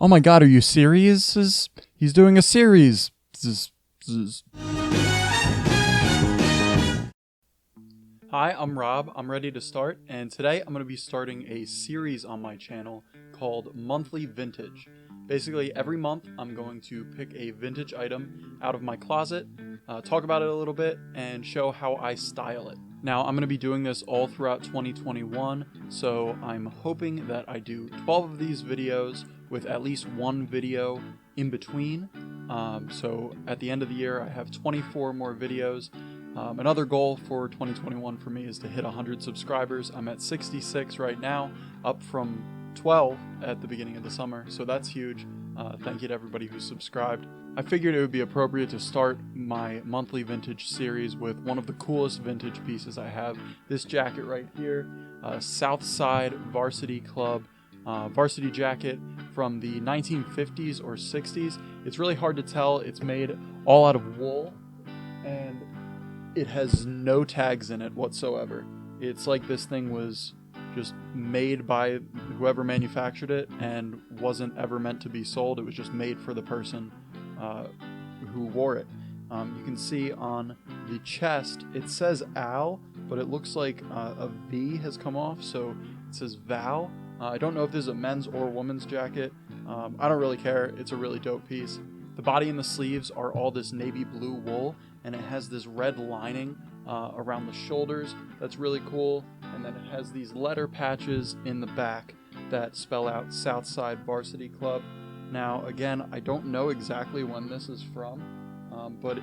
Oh my god, are you serious? He's doing a series. Hi, I'm Rob. I'm ready to start, and today I'm going to be starting a series on my channel called Monthly Vintage. Basically, every month I'm going to pick a vintage item out of my closet, talk about it a little bit, and show how I style it. Now, I'm going to be doing this all throughout 2021, so I'm hoping that I do 12 of these videos with at least one video in between. So at the end of the year, I have 24 more videos. Another goal for 2021 for me is to hit 100 subscribers. I'm at 66 right now, up from 12 at the beginning of the summer, so that's huge. Thank you to everybody who subscribed. I figured it would be appropriate to start my monthly vintage series with one of the coolest vintage pieces I have. This jacket right here, Southside Varsity Club Varsity Jacket from the 1950s or 60s. It's really hard to tell. It's made all out of wool, and it has no tags in it whatsoever. It's like this thing was just made by whoever manufactured it and wasn't ever meant to be sold. It was just made for the person who wore it. You can see on the chest, it says Al, but it looks like a V has come off, so it says Val. I don't know if this is a men's or women's jacket. I don't really care. It's a really dope piece. The body and the sleeves are all this navy blue wool, and it has this red lining around the shoulders. That's really cool. And then it has these letter patches in the back that spell out Southside Varsity Club. Now, again, I don't know exactly when this is from, but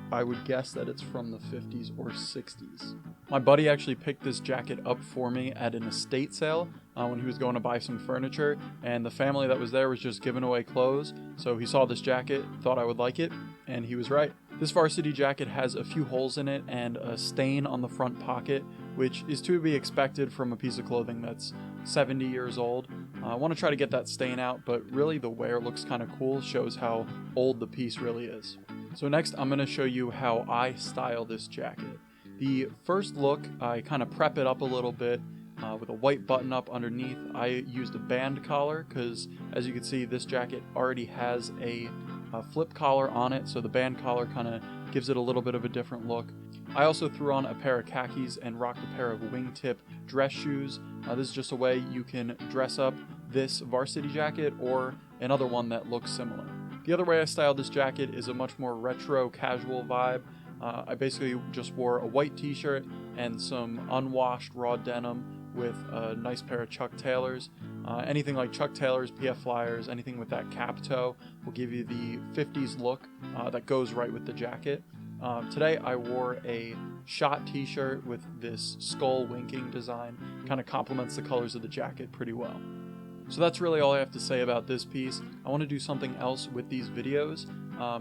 I would guess that it's from the 50s or 60s. My buddy actually picked this jacket up for me at an estate sale when he was going to buy some furniture, and the family that was there was just giving away clothes, so he saw this jacket, thought I would like it, and he was right. This varsity jacket has a few holes in it and a stain on the front pocket, which is to be expected from a piece of clothing that's 70 years old. I want to try to get that stain out, but really the wear looks kind of cool, shows how old the piece really is. So next I'm going to show you how I style this jacket. The first look, I kind of prep it up a little bit with a white button up underneath. I used a band collar because, as you can see, this jacket already has a flip collar on it, so the band collar kind of gives it a little bit of a different look. I also threw on a pair of khakis and rocked a pair of wingtip dress shoes. This is just a way you can dress up this varsity jacket or another one that looks similar. The other way I styled this jacket is a much more retro casual vibe. I basically just wore a white t-shirt and some unwashed raw denim with a nice pair of Chuck Taylors. Anything like Chuck Taylors, PF Flyers, anything with that cap toe will give you the 50s look that goes right with the jacket. Today I wore a shot t-shirt with this skull winking design. Kind of complements the colors of the jacket pretty well. So that's really all I have to say about this piece. I want to do something else with these videos.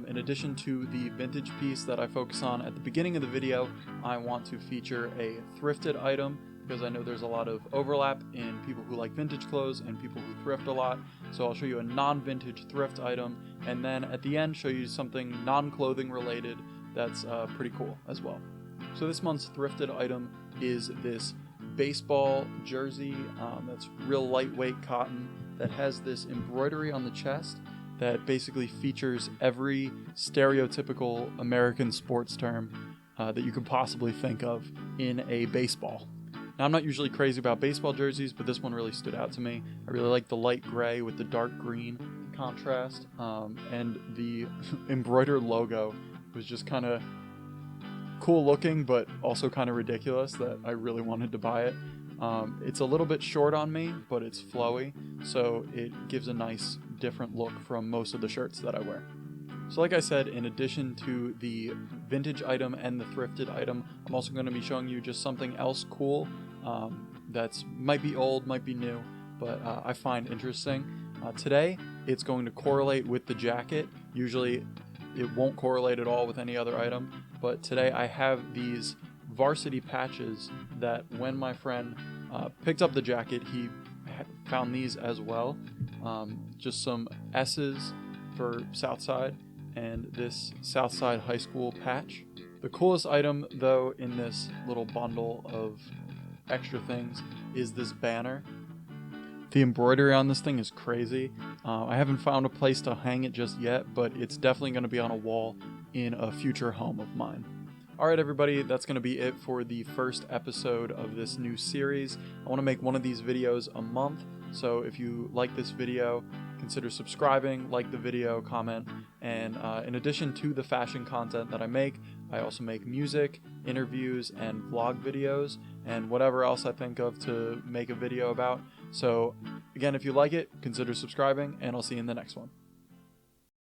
In addition to the vintage piece that I focus on at the beginning of the video, I want to feature a thrifted item because I know there's a lot of overlap in people who like vintage clothes and people who thrift a lot. So I'll show you a non-vintage thrift item, and then at the end show you something non-clothing related that's pretty cool as well. So this month's thrifted item is this baseball jersey that's real lightweight cotton that has this embroidery on the chest that basically features every stereotypical American sports term that you could possibly think of in a baseball. Now, I'm not usually crazy about baseball jerseys, but this one really stood out to me. I really like the light gray with the dark green contrast, and the embroidered logo was just kind of cool looking, but also kind of ridiculous that I really wanted to buy it. It's a little bit short on me, but it's flowy, so it gives a nice different look from most of the shirts that I wear. So like I said, in addition to the vintage item and the thrifted item, I'm also going to be showing you just something else cool that's might be old, might be new, but I find interesting. Today, it's going to correlate with the jacket. Usually, it won't correlate at all with any other item, but today I have these varsity patches that when my friend picked up the jacket, he found these as well. Just some S's for Southside and this Southside High School patch. The coolest item, though, in this little bundle of extra things is this banner. The embroidery on this thing is crazy. I haven't found a place to hang it just yet, but it's definitely going to be on a wall in a future home of mine. Alright everybody, that's going to be it for the first episode of this new series. I want to make one of these videos a month, so if you like this video, consider subscribing, like the video, comment, and in addition to the fashion content that I make, I also make music, interviews, and vlog videos, and whatever else I think of to make a video about. So again, if you like it, consider subscribing, and I'll see you in the next one.